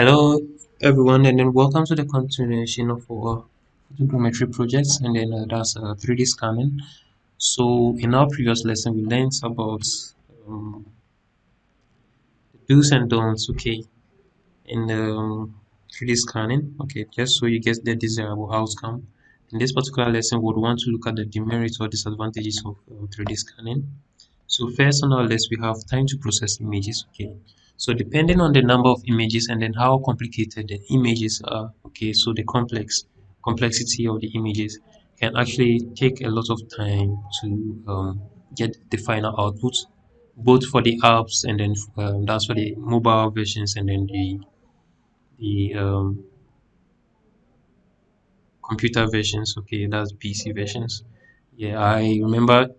Hello everyone, and then welcome to the continuation of our photogrammetry projects, and then that's 3D scanning. So in our previous lesson we learned about um, do's and don'ts, okay, in 3D scanning, okay, just so you get the desirable outcome. In this particular lesson we would want to look at the demerits or disadvantages of 3D scanning. So first on our list, we have time to process images. Okay. So depending on the number of images and then how complicated the images are, okay, so the complexity of the images can actually take a lot of time to get the final output, both for the apps and then that's for the mobile versions and then the computer versions. Okay, that's PC versions. Yeah, I remember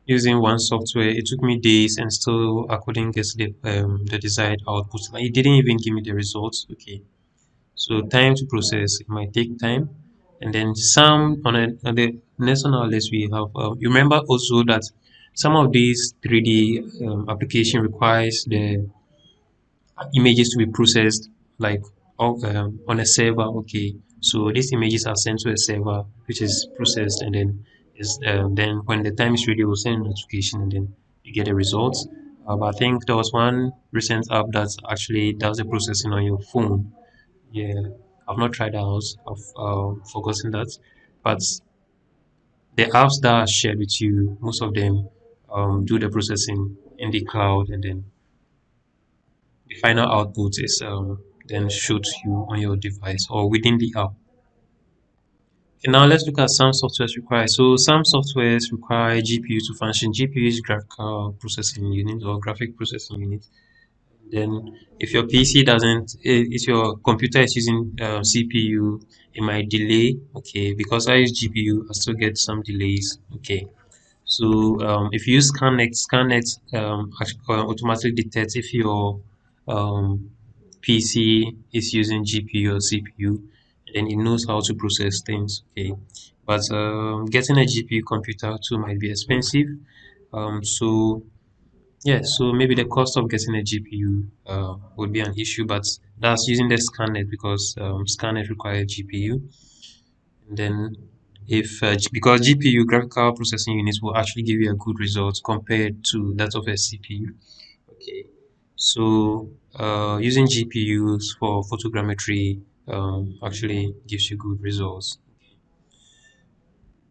using one software. It took me days and still I couldn't get the desired output. Like, it didn't even give me the results. Okay, so time to process, it might take time. And then some on the next on our list we have you remember also that some of these 3D application requires the images to be processed like on a server. Okay, so these images are sent to a server which is processed, and then when the time is ready we'll send a notification and then you get the results. But I think there was one recent app that actually does the processing on your phone. Yeah, I've not tried that out. I've forgotten that, but the apps that are shared with you, most of them do the processing in the cloud, and then the final output is then shown to you on your device or within the app. Okay, now let's look at some softwares required. So some softwares require GPU to function. GPU is graphical processing unit or graphic processing unit. Then if your PC doesn't, if your computer is using CPU, it might delay. Okay, because I use GPU, I still get some delays. Okay. So if you use Scannet automatically detects if your PC is using GPU or CPU, and it knows how to process things. Okay, but getting a GPU computer too might be expensive. So yeah, so maybe the cost of getting a GPU would be an issue, but that's using the Scannet because Scannet requires GPU. And then if because GPU graphical processing units will actually give you a good result compared to that of a CPU. Okay, so using GPUs for photogrammetry actually gives you good results.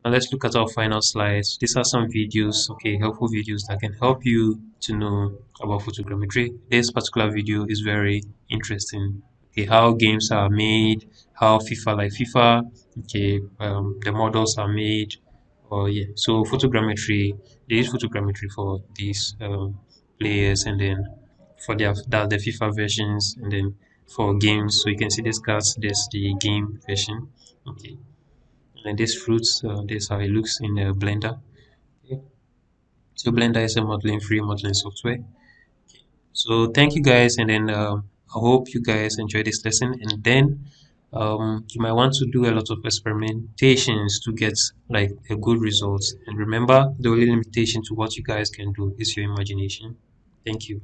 Now let's look at our final slides. These are some videos, okay, helpful videos that can help you to know about photogrammetry. This particular video is very interesting. Okay, how games are made, how FIFA like FIFA, okay, the models are made. Oh yeah, so photogrammetry, they use photogrammetry for these players, and then for their that the FIFA versions, and then for games. So you can see this cards, there's the game version. Okay, and this fruits, this is how it looks in Blender. Okay. So Blender is a free modeling software. So thank you guys, and then I hope you guys enjoy this lesson, and then you might want to do a lot of experimentations to get like a good result. And remember, the only limitation to what you guys can do is your imagination. Thank you.